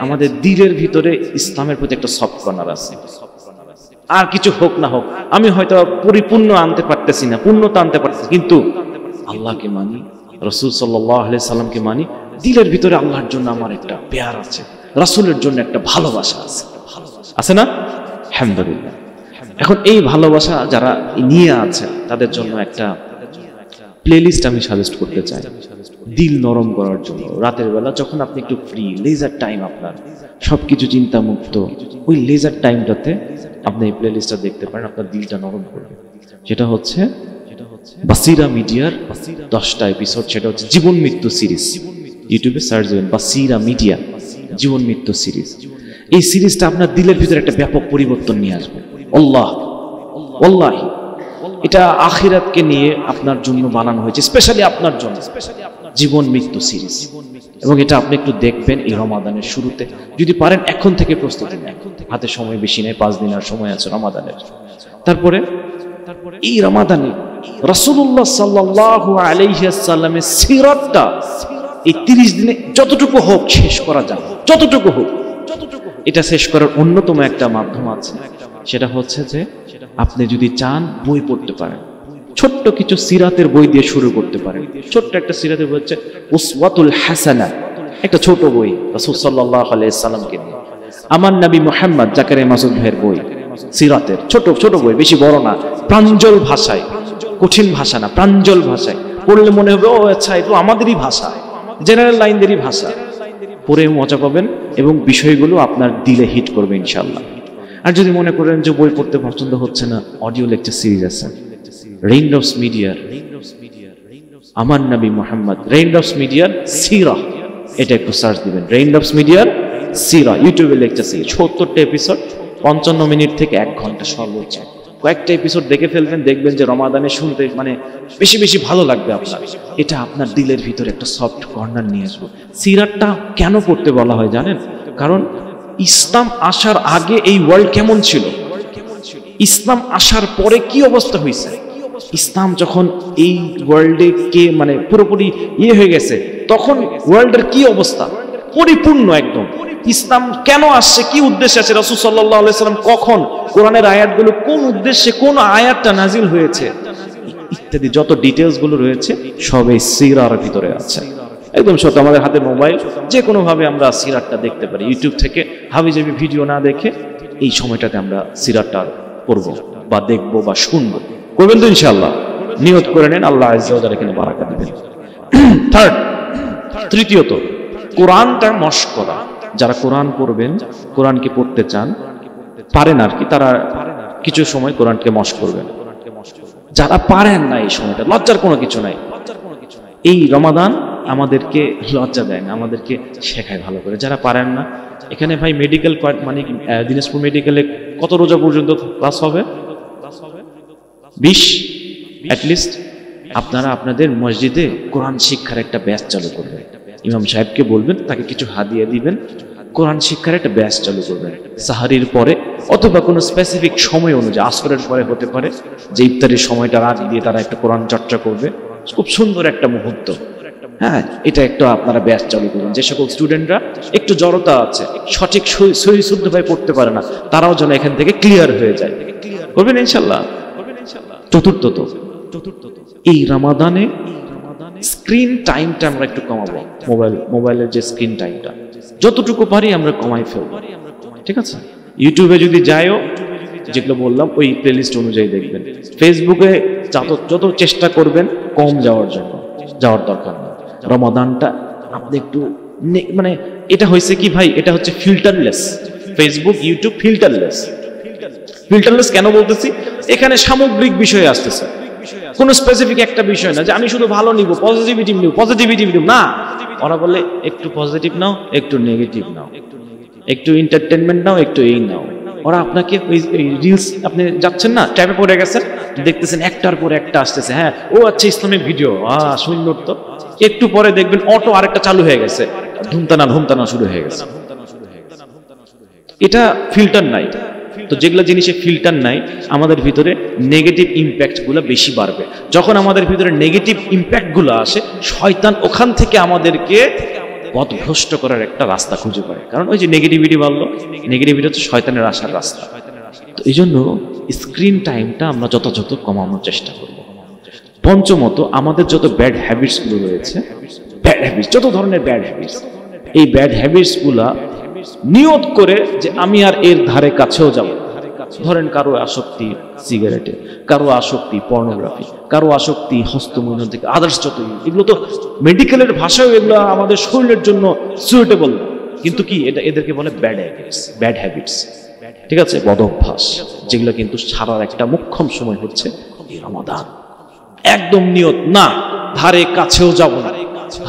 আমাদের দিলের ভিতরে ইসলামের প্রতি একটা সফট কর্নার আছে। আর কিছু হোক না হোক, আমি হয়তো পরিপূর্ণ আনতে পারতেছি না, পূর্ণতা আনতে পারতেছি, কিন্তু আল্লাহকে মানি, রাসূল সাল্লাল্লাহু আলাইহি সাল্লামকে মানি। দিলের ভিতরে আল্লাহর জন্য আমার একটা প্যার আছে, রাসূলের জন্য একটা ভালোবাসা আছে, আছে না? আলহামদুলিল্লাহ। এখন এই ভালোবাসা যারা নিয়ে আছে তাদের জন্য একটা প্লেলিস্ট আমি সাজেস্ট করতে চাই, দিল নরম করার জন্য। রাতের বেলা যখন আপনি একটু ফ্রি, লেজার টাইম, আপনার সবকিছু চিন্তা মুক্ত, ওই লেজার টাইমটাতে আপনি এই প্লেলিস্টটা দেখতে পারেন, আপনার দিলটা নরম করবে। যেটা হচ্ছে বাসিরা মিডিয়ার 10টা এপিসোড, সেটা হচ্ছে জীবন মৃত্যু সিরিজ। ইউটিউবে সার্চ দেবেন বাসিরা মিডিয়া জীবন মৃত্যু সিরিজ। এই সিরিজটা আপনার দিলের ভিতরে একটা ব্যাপক পরিবর্তন নিয়ে আসবে। আল্লাহি এটা আখিরাতকে নিয়ে আপনার জন্য বানানো হয়েছে, স্পেশালি আপনার জন্য জীবন মৃত্যু সিরিজ। এবং এটা আপনি একটু দেখবেন এই রমাদানের শুরুতে, যদি পারেন এখন থেকে প্রস্তুতি নেন। হাতে সময় বেশি নেই, 5 দিন আর সময় আছে রমাদানের। তারপরে এই রমাদানে রাসূলুল্লাহ সাল্লাল্লাহু আলাইহি ওয়াসাল্লামের সিরাতটা এই 30 দিনে যতটুকু হোক শেষ করা যায়, যতটুকু হোক। এটা শেষ করার অন্যতম একটা মাধ্যম আছে, সেটা হচ্ছে যে আপনি যদি চান বই পড়তে পারেন, ছোট্ট কিছু সিরাতের বই দিয়ে শুরু করতে পারেন। ছোট্ট একটা সিরাতের বই হচ্ছে উসওয়াতুল হাসানা, একটা ছোট বই রাসূল সাল্লাল্লাহু আলাইহি সাল্লামকে নিয়ে। আমার নবী মুহাম্মদ জাকারিয়া মাসুদ ভাইয়ের বই, সিরাতের ছোট ছোট বই, বেশি বড় না, প্রাঞ্জল ভাষায়, কঠিন ভাষা না, প্রাঞ্জল ভাষায় পড়লে মনে হবে ও আচ্ছা এটা আমাদেরই ভাষা, জেনারেল লাইনদেরই ভাষা। পড়ে মজা পাবেন এবং বিষয়গুলো আপনার দিলে হিট করবে ইনশাআল্লাহ। আর যদি মনে করেন যে বই পড়তে পছন্দ হচ্ছে না, অডিও লেকচার সিরিজ আছে রেইনড্রপস মিডিয়ার আমার নবী মুহাম্মদ, রেইনড্রপস মিডিয়ার সিরা, এটা একটু সার্চ দিবেন, রেইনড্রপস মিডিয়ার সিরা, ইউটিউবে লেকচার সিরিজ ৭০টা এপিসোড, ৫৫ মিনিট থেকে ১ ঘন্টা সর্বোচ্চ। কয়েকটা এপিসোড দেখে ফেলবেন, দেখবেন যে রমাদানে শুনতে মানে বেশি বেশি ভালো লাগবে আপনার। এটা আপনার দিলের ভিতরে একটা সফট কর্নার নিয়ে আসবে। সিরাতটা কেন পড়তে বলা হয় জানেন? কারণ ইসলাম আসার আগে এই ওয়ার্ল্ড কেমন ছিল, ইসলাম আসার পরে কি অবস্থা হয়েছে, ইসলাম যখন এই ওয়ার্ল্ডে কে মানে পুরোপুরি হয়ে গেছে, তখন ওয়ার্ল্ডের কি অবস্থা, পরিপূর্ণ একদম। ইসলাম কেন আসছে, কি উদ্দেশ্যে আছে, রাসূল সাল্লাল্লাহু আলাইহি সাল্লাম কখন, কোরআনের আয়াতগুলো কোন উদ্দেশ্যে, কোন আয়াতটা নাজিল হয়েছে, ইত্যাদি যত ডিটেইলস গুলো রয়েছে সব এই সিরার ভিতরে আছে। একদম সত্য, আমাদের হাতে মোবাইল, যে কোনো ভাবে আমরা সিরাতটা দেখতে পারি। ইউটিউব থেকে হাবিজাবি ভিডিও না দেখে এই সময়টাতে আমরা সিরাতটা পড়বো বা দেখবো বা শুনবো। করবেন তো ইনশাআল্লাহ? নিয়ত করে নেন, আল্লাহ আজ্জা ওয়া জাল্লা এখানে বারাকাত দিবেন। তৃতীয়ত, কোরআনটা মশক করা। যারা কোরআন পড়বেন, কোরআনকে পড়তে চান, পারেন আর কি, তারা কিছু সময় কোরআনকে মশক করবেন। যারা পারেন না এই সময়টা, লজ্জার কোনো কিছু নাই। এই রমাদান আমাদেরকে লজ্জা দেয় না, আমাদেরকে শেখায় ভালো করে। যারা পারেন না, এখানে ভাই মেডিকেল মানে দিনাজপুর মেডিকেলে কত রোজা পর্যন্ত ক্লাস হবে? 20 অ্যাটলিস্ট। আপনারা আপনাদের মসজিদে কোরআন শিক্ষার একটা ব্যাচ চালু করবেন, ইমাম সাহেবকে বলবেন, তাকে কিছু হাদিয়া দিবেন, কোরআন শিক্ষার একটা ব্যাচ চালু করবেন সাহারির পরে, অথবা কোনো স্পেসিফিক সময় অনুযায়ী, আসরের পরে হতে পারে, যে ইফতারের সময়টা রাত দিয়ে তারা একটা কোরআন চর্চা করবে, খুব সুন্দর একটা মুহূর্ত। হ্যাঁ, এটা একটা আপনারা ব্যাচ চালু করবেন। যে সকল স্টুডেন্টরা একটু জড়তা আছে, সঠিক সহি শুদ্ধভাবে পড়তে পারে না, তারাও যেন এখান থেকে ক্লিয়ার হয়ে যায়। করবেন ইনশাআল্লাহ? চতুর্থত, এই রমাদানে স্ক্রিন টাইমটা আমরা একটু কমাবো। মোবাইলের যে স্ক্রিন টাইমটা যতটুকু পারি আমরা কমাই ফেলবো, ঠিক আছে? ইউটিউবে যদি যাইও, যেগুলো বললাম ওই প্লেলিস্ট অনুযায়ী দেখবেন। ফেসবুকে যত চেষ্টা করবেন কম যাওয়ার জন্য, যাওয়ার দরকার নেই। রমাদানটা আপনি একটু মানে, এটা হয়েছে কি ভাই, এটা হচ্ছে ফিল্টারলেস। Facebook, YouTube ফিল্টারলেস। ফিল্টারলেস কেন বলতেছি? এখানে সামগ্রিক বিষয় আসতেছে, কোনো স্পেসিফিক একটা বিষয় না যে আমি শুধু ভালো নিব, পজিটিভিটি নিব না। ওরা বলে একটু পজিটিভ নাও, একটু নেগেটিভ নাও, একটু এন্টারটেনমেন্ট নাও, একটু এই নাও। ওরা আপনাকে ওই রিলস, আপনি যাচ্ছেন না, ট্যাপে পড়ে গেছেন, দেখতেছেন একটার পর একটা আসতেছে, হ্যাঁ ও আচ্ছা ইসলামিক ভিডিও, সুন্দর তো। একটু পরে দেখবেন অটো আরেকটা চালু হয়ে গেছে, ধুমতানা শুরু হয়ে গেছে। এটা ফিল্টার নাই। তো যেগুলো জিনিসে ফিল্টার নাই, আমাদের ভিতরে নেগেটিভ ইম্প্যাক্ট গুলো বেশি বাড়বে। যখন আমাদের ভিতরে নেগেটিভ ইম্প্যাক্ট গুলো আসে, শয়তান ওখান থেকে আমাদেরকে পথভ্রষ্ট করার একটা রাস্তা খুঁজে পায়। কারণ ওই যে নেগেটিভিটি বাড়লো, নেগেটিভিটি হচ্ছে শয়তানের আসার রাস্তা। তো এই জন্য স্ক্রিন টাইমটা আমরা যথাযথ কমানোর চেষ্টা করব। পঞ্চমত, আমাদের যত ব্যাড হ্যাবিটস গুলো রয়েছে, ব্যাড হ্যাবিটস, যত ধরনের ব্যাড হ্যাবিটস, এই ব্যাড হ্যাবিটস গুলা নিয়ত করে যে আমি আর এর ধারে কাছেও যাব। ধরেন কারো আসক্তি সিগারেটে, কারো আসক্তি পর্নোগ্রাফি, কারো আসক্তি হস্তমৈথুন থেকে, আদার্স যত, এগুলো তো মেডিকেলের ভাষায় এগুলো আমাদের শরীরের জন্য সুইটেবল, কিন্তু কি এটা এদেরকে বলে ব্যাড হ্যাবিটস, ঠিক আছে, বদ অভ্যাস, যেগুলো কিন্তু ছাড়ার একটা মুখ্যম সময় হচ্ছে রমাদান। একদম নিয়ত না, ধারে কাছেও যাব না,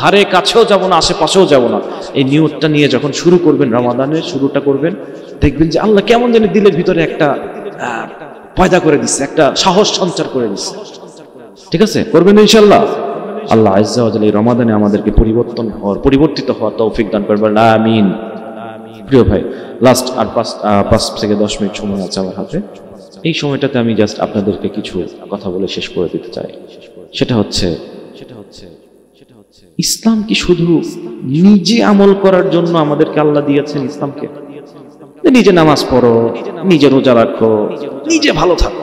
ধারে কাছেও যাব না, আশেপাশেও যাব না। এই নিয়তটা নিয়ে যখন শুরু করবেন, রমাদানের শুরুটা করবেন, দেখবেন যে আল্লাহ কেমন জানি দিলের ভিতরে একটা পয়দা করে দিচ্ছে, একটা সাহস সঞ্চার করে দিচ্ছে, ঠিক আছে? করবেন ইনশাআল্লাহ। আল্লাহ আজ্জা ওয়া জাল্লা এই রমাদানে আমাদেরকে পরিবর্তিত হওয়ার তৌফিক দান করবেন, আমিন। প্রিয় ভাই, লাস্ট আর 5 থেকে 10 মিনিট সময় আছে আমার হাতে। এই সময়টাতে আমি জাস্ট আপনাদেরকে কিছু কথা বলে শেষ করে দিতে চাই। সেটা হচ্ছে ইসলাম কি শুধু নিজে আমল করার জন্য আমাদেরকে আল্লাহ দিয়েছেন? ইসলামকে নিজে নামাজ পড়ো, নিজে রোজা রাখো, নিজে ভালো থাকো,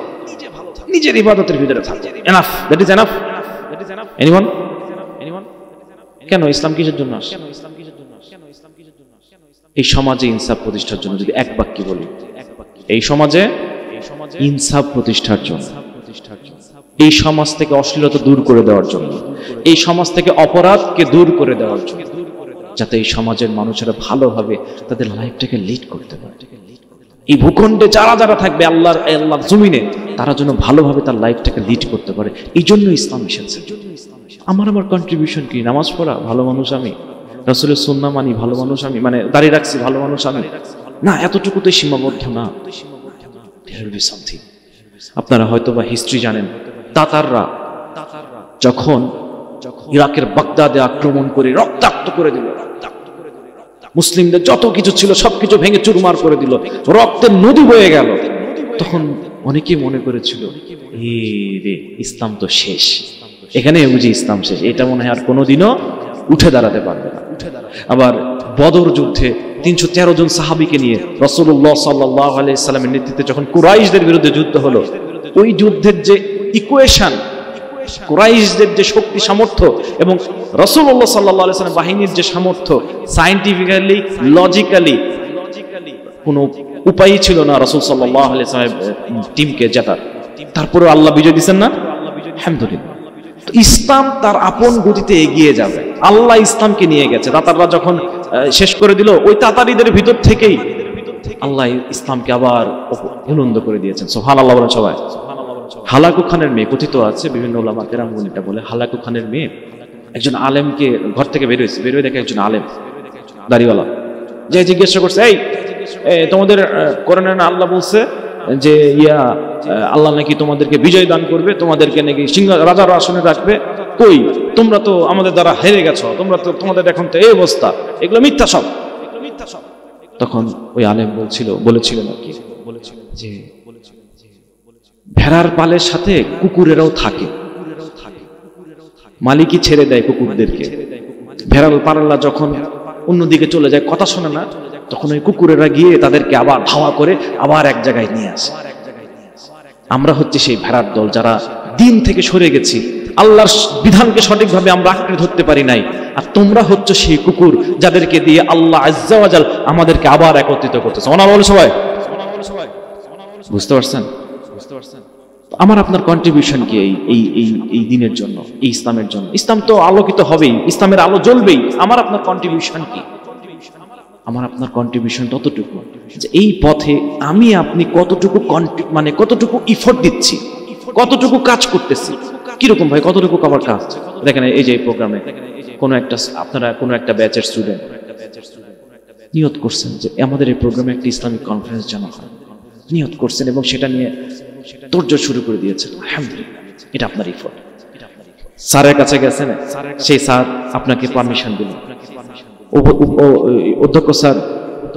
নিজের ইবাদতের ভিতরে থাকো, enough, that is enough. Anyone? কেন ইসলাম কিসের জন্য আসে? এই সমাজে ইনসাফ প্রতিষ্ঠার জন্য। যদি এক বাক্যে বলি, এই সমাজে ইনসাফ প্রতিষ্ঠার জন্য, এই সমাজ থেকে অশ্লীলতা দূর করে দেওয়ার জন্য, এই সমাজ থেকে অপরাধকে দূর করে দেওয়ার জন্য, যাতে এই সমাজের মানুষেরা ভালোভাবে তাদের লাইফটাকে লিড করতে পারে। এই ভূখণ্ডে যারা যারা থাকবে আল্লাহর জমিনে, তারা যেন ভালোভাবে তার লাইফটাকে লিড করতে পারে। এই জন্য ইসলাম এসেছে। আমার কন্ট্রিবিউশন কি? নামাজ পড়া, ভালো মানুষ আমি, রাসূলের সুন্নাহ মানি, ভালো মানুষ আমি, মানে দাঁড়িয়ে রাখছি, ভালো মানুষ আমি না, এতটুকুতে সীমাবদ্ধ না। আপনারা হয়তো বা হিস্ট্রি জানেন, তাতাররা যখন ইরাকের বাগদাদে আক্রমণ করে রক্তাক্ত করে দিল, মুসলিমদের যত কিছু ছিল সবকিছু ভেঙে চুরমার করে দিল, রক্তের নদী বয়ে গেল, তখন অনেকেই মনে করেছিল রে ইসলাম তো শেষ, এখানে বুঝি ইসলাম শেষ, এটা মনে হয় আর কোনোদিনও উঠে দাঁড়াতে পারবে না। আবার বদর যুদ্ধে 313 জন সাহাবীকে নিয়ে রাসূলুল্লাহ সাল্লাল্লাহু আলাইহি সাল্লামের নেতৃত্বে যখন কুরাইশদের বিরুদ্ধে যুদ্ধ হলো, ওই যুদ্ধের যে ইকুয়েশন, কুরাইশদের যে শক্তি সামর্থ্য এবং রাসূলুল্লাহ সাল্লাল্লাহু আলাইহি সাল্লাম বাহিনীর যে সামর্থ্য, সায়েন্টিফিক্যালি লজিক্যালি কোনো উপায়ই ছিল না রাসূল সাল্লাল্লাহু আলাইহি সাল্লামের টিমকে জেতার। তারপরে আল্লাহ বিজয় দিবেন না, আলহামদুলিল্লাহ। তো ইসলাম তার আপন গতিতে এগিয়ে যাবে। আল্লাহ ইসলামকে নিয়ে গেছে। তাতাররা যখন শেষ করে দিল, ওই তাতারিদের ভিতর থেকেই আল্লাহ ইসলামকে আবার বুলন্দ করে দিয়েছেন। সুবহানাল্লাহ বলেন সবাই। হালাকু খানের মেয়ে, কথিত আছে বিভিন্ন উলামা কেরাম এটা বলে, হালাকু খানের মেয়ে একজন আলেমকে ঘর থেকে বেরোয় দেখে একজন আলেম দাড়িওয়ালা, যে জিজ্ঞাসা করছে, এই তোমাদের কোরআনে না আল্লাহ বলছে যে আল্লাহ নাকি তোমাদেরকে বিজয় দান করবে, তোমাদেরকে নাকি সিংহ রাজার আসনে রাখবে, কই তোমরা তো আমাদের দ্বারা হেরে গেছো, তোমরা তো তোমাদের এখন তো এই অবস্থা, এগুলো মিথ্যা সব। তখন ওই আলেম বলেছিলেন আর কি, যে ভেড়ার পালের সাথে কুকুরেরাও থাকে, মালিকই ছেড়ে দেয় কুকুরদেরকে। ভেড়ার পাল্লা যখন অন্যদিকে চলে যায়, কথা শোনে না, তখন ওই কুকুরেরা গিয়ে তাদেরকে আবার ধাওয়া করে আবার এক জায়গায় নিয়ে আসে। আমরা হচ্ছে সেই ভেড়ার দল, যারা দিন থেকে সরে গেছি, আল্লাহর বিধানকে সঠিকভাবে আমরা আঁকড়ে ধরতে পারি নাই। আর তোমরা হচ্ছে সেই কুকুর, যাদেরকে দিয়ে আল্লাহ আজ্জা ওয়া জাল আমাদেরকে আবার একত্রিত করতেছে। ওনা বলে সবাই, বুঝতে পারছেন? আমার আপনার কন্ট্রিবিউশন কি এই দিনের জন্য, এই ইসলামের জন্য? ইসলাম তো আলোকিত হবেই, ইসলামের আলো জ্বলবেই। আমার আপনার কন্ট্রিবিউশন কি? আমার আপনার কন্ট্রিবিউশন ততটুকু যে এই পথে আমি আপনি কতটুকু ইফোর্ট দিচ্ছি, কতটুকু কাজ করতেছি। কিরকম ভাই, কতটুকু আমার কাজ? দেখেন এই যে প্রোগ্রামে আপনারা কোনো একটা ব্যাচের স্টুডেন্ট নিয়ত করছেন যে আমাদের এই প্রোগ্রামে একটা ইসলামিক কনফারেন্স যেন হয়, নিয়ত করছেন এবং সেটা নিয়ে তোড়জোড় শুরু করে দিয়েছেন। আলহামদুলিল্লাহ, এটা আপনার ইফোর্ট। স্যারের কাছে গেছেন, সেই স্যার আপনাকে পারমিশন দিল, অধ্যক্ষ স্যার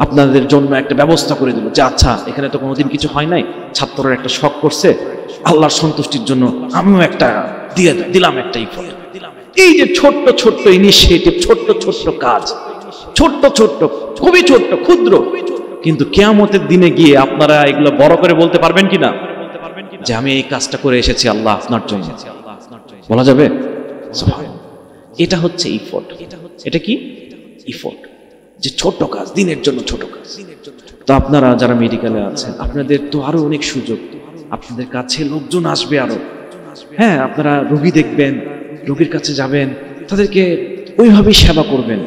আপনাদের জন্য একটা ব্যবস্থা করে দিল যে আচ্ছা, এখানে তো কোনোদিন কিছু হয় নাই, ছাত্ররা একটা শখ করছে, আল্লাহর সন্তুষ্টির জন্য আমিও একটা দিয়ে দিলাম একটা ইফোর্ট। এই যে ছোট্ট ছোট্ট ইনিশিয়েটিভ, ছোট্ট ছোট্ট কাজ, ছোট্ট ছোট্ট, খুবই ছোট্ট, ক্ষুদ্র, কিন্তু কিয়ামতের দিনে গিয়ে আপনারা এগুলো বড় করে বলতে পারবেন কিনা যে আমি এই কাজটা করে এসেছি আল্লাহ আপনার জন্য? বলা যাবে? এটা হচ্ছে ইফোর্ট। এটা কি ইফোর্ট? যে ছোট কাজ, দিনের জন্য ছোট কাজ। তো আপনারা যারা মেডিকেলে আছেন, আপনাদের তো আরো অনেক সুযোগ, আপনাদের কাছে লোকজন আসবে আরো। হ্যাঁ, আপনারা রোগী দেখবেন, রোগীর কাছে যাবেন, তাদেরকে ওইভাবেই সেবা করবেন,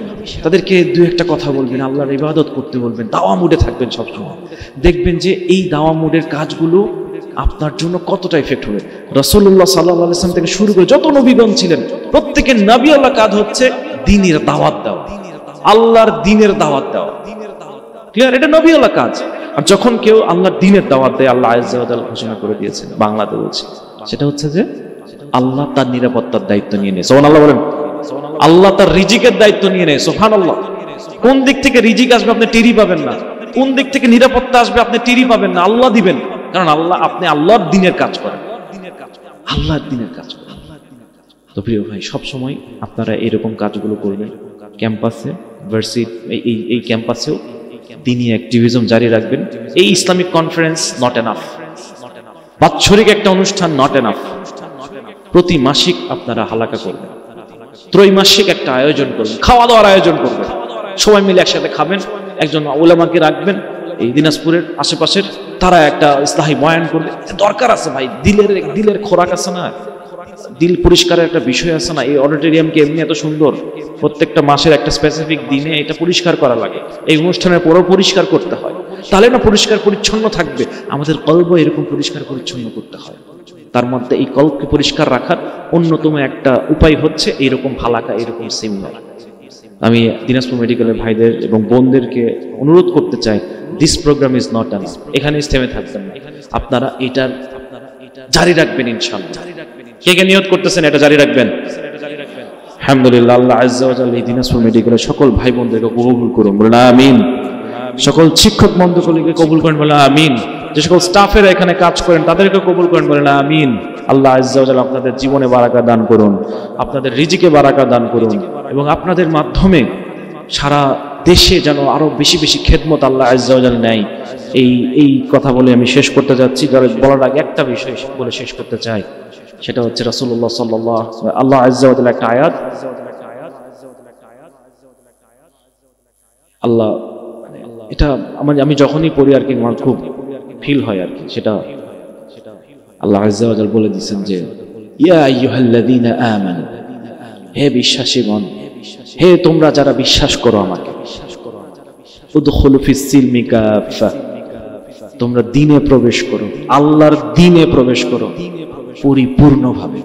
তাদেরকে দু একটা কথা বলবেন, আল্লাহর ইবাদত করতে বলবেন, দাওয়া মুডে থাকবেন সবসময়। দেখবেন যে এই দাওয়া মুডের কাজগুলো আপনার জন্য কতটা ইফেক্ট হবে। রাসূলুল্লাহ সাল্লাল্লাহু আলাইহি ওয়াসাল্লাম থেকে শুরু করে যত নবীগণ ছিলেন, প্রত্যেকের নবীওয়ালা কাজ হচ্ছে দ্বীনের দাওয়াত দেওয়া, আল্লাহর দ্বীনের দাওয়াত দেওয়া। ক্লিয়ার? এটা নবীওয়ালা কাজ। আর যখন কেউ আল্লাহর দ্বীনের দাওয়াত দেয়, আল্লাহ আজ্জা ওয়া জাল ঘোষণা করে দিয়েছেন, বাংলাতে বলছে, সেটা হচ্ছে যে আল্লাহ তার নিরাপত্তার দায়িত্ব নিয়ে নেয়। সুবহানাল্লাহ বলেন। আল্লাহ তার রিজিকের দায়িত্ব নিয়ে নেয়। সুবহানাল্লাহ। কোন দিক থেকে রিজিক আসবে আপনি টেরই পাবেন না, কোন দিক থেকে নিরাপত্তা আসবে আপনি টেরই পাবেন না, আল্লাহ দিবেন। কারণ আপনি আল্লাহর দ্বীনের কাজ করেন, আল্লাহর দ্বীনের কাজ করেন। তো প্রিয় ভাই, সবসময় আপনারা এরকম কাজগুলো করবেন। ক্যাম্পাসে, ভার্সিটি, এই ক্যাম্পাসেও দ্বীনি অ্যাক্টিভিজম জারি রাখবেন। এই ইসলামিক কনফারেন্স নট এনাফ, বাৎসরিক একটা অনুষ্ঠান নট এনাফ। প্রতি মাসিক আপনারা হালাকা করবেন, ত্রৈমাসিক একটা আয়োজন করবেন, খাওয়া দাওয়ার আয়োজন করবেন, সবাই মিলে একসাথে খাবেন। একজন উলামাকে রাখবেন এই দিনাজপুরের আশেপাশের, তারা একটা ইসলাহি বয়ান করবে, দরকার আছে ভাই। দিলের খোরাক আছে না, দিল পরিষ্কারের একটা বিষয় আছে না। এই অডিটোরিয়ামকে এমনি এত সুন্দর, প্রত্যেকটা মাসের একটা স্পেসিফিক দিনে এটা পরিষ্কার করা লাগে, এই অনুষ্ঠানের পরেও পরিষ্কার করতে হয়, তাহলে না পরিষ্কার পরিচ্ছন্ন থাকবে। আমাদের কল্প এরকম পরিষ্কার পরিচ্ছন্ন করতে হয়। তার মধ্যে এই কল্পকে পরিষ্কার রাখার অন্যতম একটা উপায় হচ্ছে এইরকম হালাকা, এরকম সেমিনার। আমি দিনাজপুর মেডিকেলের ভাইদের এবং বোনদেরকে অনুরোধ করতে চাই, this programme is not enough. এখানে থেমে থাকবেন না, আপনারা এটার জারি রাখবেন ইনশাআল্লাহ। কে কে নিয়ত করতেছেন এটা জারি রাখবেন? আলহামদুলিল্লাহ, আল্লাহ আজ্জা ওয়া জাল্লা এই দিনাজপুর মেডিকেলের সকল ভাই বোনদেরকে কবুল করুন, বলেন আমিন। সকল শিক্ষক মণ্ডলীকে কবুল করেন, বলেন আমিন। যে সকল স্টাফেরা এখানে কাজ করেন তাদেরকে কবুল করেন, বলেন আমিন। আল্লাহ আজ্জা ওয়া জাল্লা আপনাদের জীবনে বারাকা দান করুন, আপনাদের রিজিকে বারাকা দান করুন, এবং আপনাদের মাধ্যমে সারা দেশে যেন আরো বেশি বেশি খেদমত আল্লাহ আজ্জা ওয়া জাল্লা নেয়। এই কথা বলে আমি শেষ করতে যাচ্ছি। বলার আগে একটা বিষয় বলে শেষ করতে চাই, সেটা হচ্ছে রাসূলুল্লাহ সাল্লাল্লাহু আলাইহি ওয়াসাল্লাম, আল্লাহ আজ্জা ওয়া জাল্লা একটা আয়াত, আল্লাহ এটা আমি যখনই পড়ি আর কি আমার খুব ফিল হয় আর কি। সেটা আল্লাহ আজ্জা ওয়া জাল্লা বলে দিয়েছেন যে ইয়া আইয়ুহাল্লাযীনা আমানু, হে বিশ্বাসীগণ, হে তোমরা যারা বিশ্বাস করো আমাকে, উদখুলু ফিস সিলমি কাফা, তোমরা দ্বীনে প্রবেশ করো, আল্লাহর দ্বীনে প্রবেশ করো পরিপূর্ণভাবে।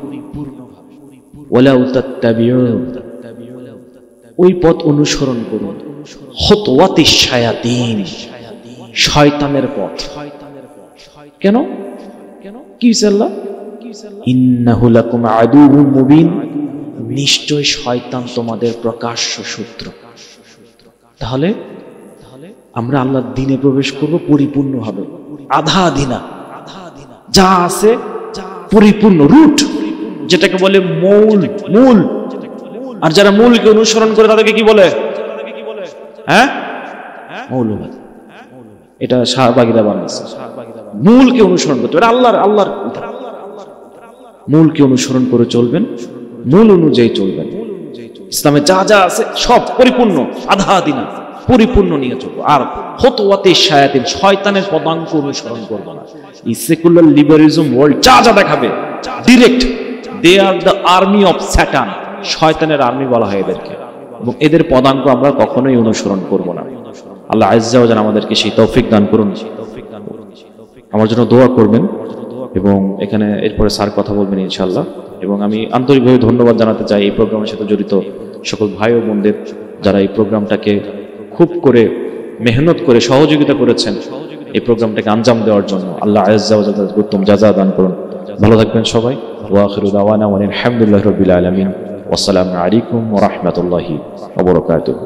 ওয়ালাউ তাত্তাবিউ, ওই পথ অনুসরণ করুন, খুতওয়াতিশ শায়াতিন, শয়তানের পথ। কেন কি হইছে আল্লাহ? ইন্নাহু লাকুম আদুউম মুবিন, নিশ্চয় শয়তান তোমাদের প্রকাশ্য শত্রু। তাহলে আমরা আল্লাহর দ্বীনে প্রবেশ করব পরিপূর্ণভাবে, আধা আধিনা, যা আছে পরিপূর্ণ রুট, যেটাকে বলে মূল। আর যারা মূলকে অনুসরণ করে তাদেরকে কি বলে? হ্যাঁ, মৌলবাদ। এটা শাহবাগীরা বানাচ্ছে। মূলকে অনুসরণ করতে হবে, আল্লাহর মূলকে অনুসরণ করে চলবেন, মূল অনুযায়ী চলবেন। ইসলামে যা যা আছে সব পরিপূর্ণ, আধা আধিনা পরিপূর্ণ নিয়ে চলবো। আর খুতওয়াতিশ শায়াতিন, শয়তানের পদাঙ্ক অনুসরণ করবো না। এই সেকুলার লিবারেলিজম ওয়ার্ল্ড যা যা দেখাবে direct, they are the army of Satan, শয়তানের আর্মি বলা হয় এদেরকে, এবং এদের পদাঙ্ক আমরা কখনোই অনুসরণ করব না। আল্লাহ আজ্জা ওয়া জাল্লা আমাদেরকে সেই তৌফিক দান করুন। আমার জন্য দোয়া করবেন, এবং এখানে এরপরে স্যার কথা বলবেন ইনশাআল্লাহ। এবং আমি আন্তরিকভাবে ধন্যবাদ জানাতে চাই এই প্রোগ্রামের সাথে জড়িত সকল ভাই ও বোনদের, যারা এই প্রোগ্রামটাকে খুব করে মেহনত করে সহযোগিতা করেছেন এই প্রোগ্রামটাকে আঞ্জাম দেওয়ার জন্য। আল্লাহ আজ্জা ওয়া জাল্লা উত্তম জাযা দান করুন। ভালো থাকবেন সবাই। ওয়া আখিরু দাওয়ানা আলহামদুলিল্লাহি রাব্বিল আলামিন। ওয়াসসালামু আলাইকুম ওয়া রাহমাতুল্লাহি ওয়া বারাকাতুহু।